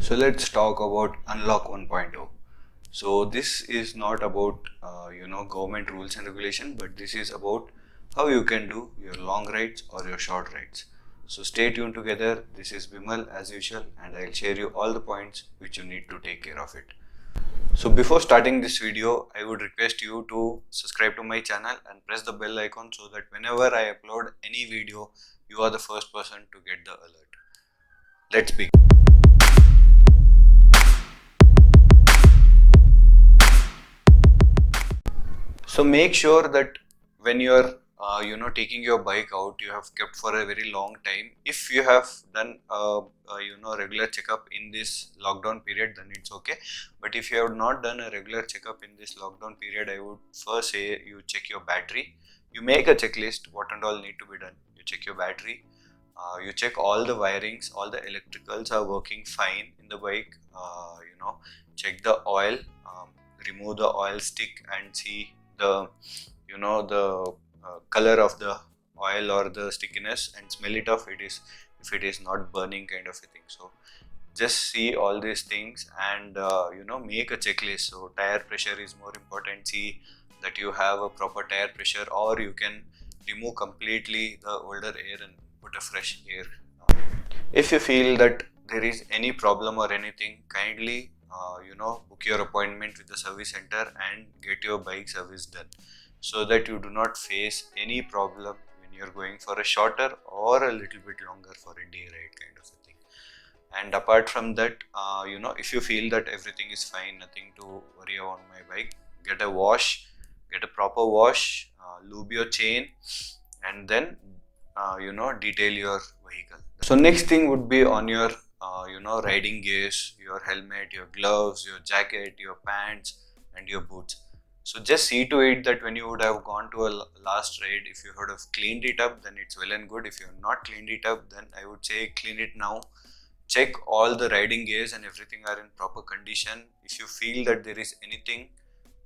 So let's talk about Unlock 1.0. So this is not about government rules and regulation, but this is about how you can do your long rides or your short rides. So stay tuned together. This is Bimal as usual, and I'll share you all the points which you need to take care of it. So before starting this video, I would request you to subscribe to my channel and press the bell icon so that whenever I upload any video, you are the first person to get the alert. Let's begin. So make sure that when you are taking your bike out, you have kept for a very long time. If you have done regular checkup in this lockdown period, then it's okay. But if you have not done a regular checkup in this lockdown period, I would first say you check your battery. You make a checklist what and all need to be done. You check your battery. You check all the wirings, all the electricals are working fine in the bike. Check the oil, remove the oil stick and see the color of the oil or the stickiness, and smell it off if it is not burning kind of a thing. So just see all these things and make a checklist. So tire pressure is more important. See that you have a proper tire pressure, or you can remove completely the older air and put a fresh air. If you feel that there is any problem or anything, kindly book your appointment with the service center and get your bike service done, so that you do not face any problem when you're going for a shorter or a little bit longer for a day ride kind of a thing. And apart from that, if you feel that everything is fine, nothing to worry on my bike, get a wash, get a proper wash, lube your chain, and then detail your vehicle. So next thing would be on your riding gears, your helmet, your gloves, your jacket, your pants and your boots. So just see to it that when you would have gone to a last ride, if you would have cleaned it up, then it's well and good. If you have not cleaned it up, then I would say clean it now. Check all the riding gears and everything are in proper condition. If you feel that there is anything,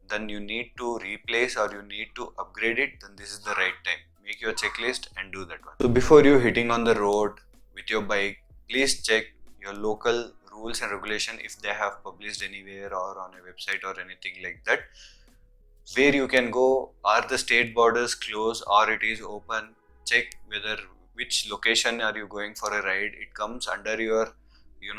then you need to replace or you need to upgrade it, then this is the right time. Make your checklist and do that one. So before you hitting on the road with your bike, please check your local rules and regulation if they have published anywhere or on a website or anything like that. Where you can go, are the state borders closed or it is open? Check whether which location are you going for a ride. It comes under your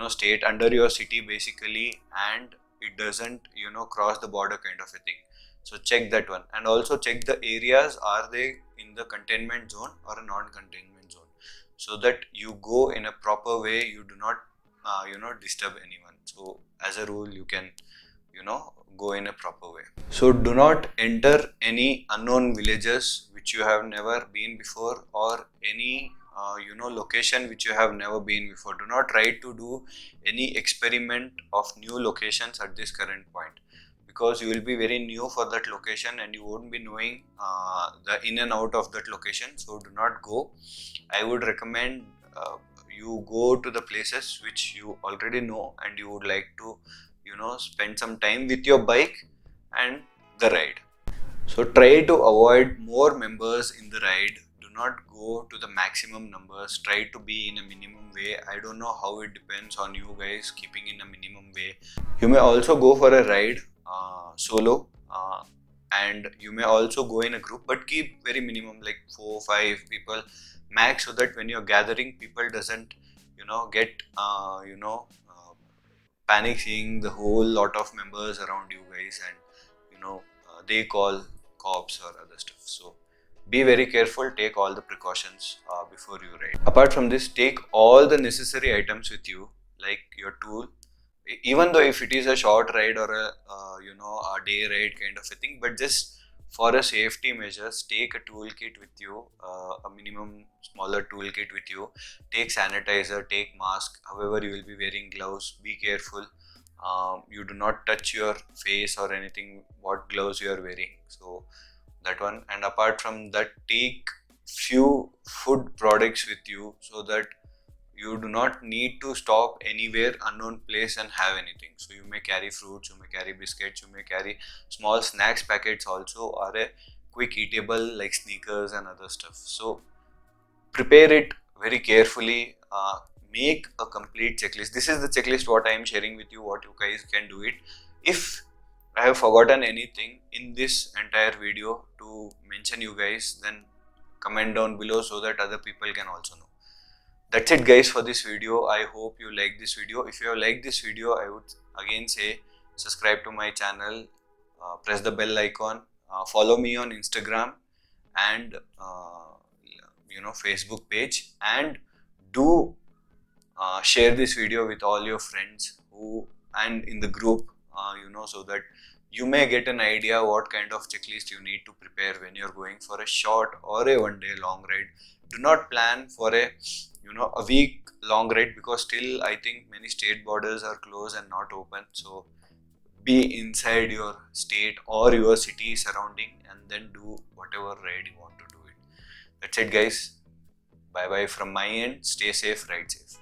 state, under your city basically, and it doesn't cross the border kind of a thing. So check that one, and also check the areas, are they in the containment zone or a non-containment zone, so that you go in a proper way, you do not disturb anyone. So as a rule, you can go in a proper way. So do not enter any unknown villages which you have never been before, or any location which you have never been before. Do not try to do any experiment of new locations at this current point, because you will be very new for that location and you won't be knowing the in and out of that location. So do not go. I would recommend you go to the places which you already know and you would like to spend some time with your bike and the ride. So try to avoid more members in the ride. Do not go to the maximum numbers. Try to be in a minimum way. I don't know how it depends on you guys keeping in a minimum way. You may also go for a ride solo, and you may also go in a group, but keep very minimum, like 4-5 people max, so that when you're gathering, people doesn't get panic seeing the whole lot of members around you guys, and they call cops or other stuff. So be very careful, take all the precautions before you ride. Apart from this, take all the necessary items with you, like your tool, even though if it is a short ride or a day ride kind of a thing, but just for a safety measures, take a toolkit with you, a minimum smaller toolkit with you. Take sanitizer, take mask, however you will be wearing gloves. Be careful, you do not touch your face or anything what gloves you are wearing. So that one. And apart from that, take few food products with you, so that you do not need to stop anywhere unknown place and have anything. So you may carry fruits, you may carry biscuits, you may carry small snacks packets also, or a quick eatable like sneakers and other stuff. So prepare it very carefully. make a complete checklist. This is the checklist what I am sharing with you, what you guys can do it. If I have forgotten anything in this entire video to mention you guys, then comment down below so that other people can also know. That's it guys for this video. I hope you like this video. If you have liked this video, I would again say subscribe to my channel, press the bell icon, follow me on Instagram and Facebook page, and do share this video with all your friends who and in the group, so that you may get an idea what kind of checklist you need to prepare when you're going for a short or a one day long ride. Do not plan for a week long ride, because still I think many state borders are closed and not open. So be inside your state or your city surrounding and then do whatever ride you want to do it. That's it guys. Bye bye from my end. Stay safe, ride safe.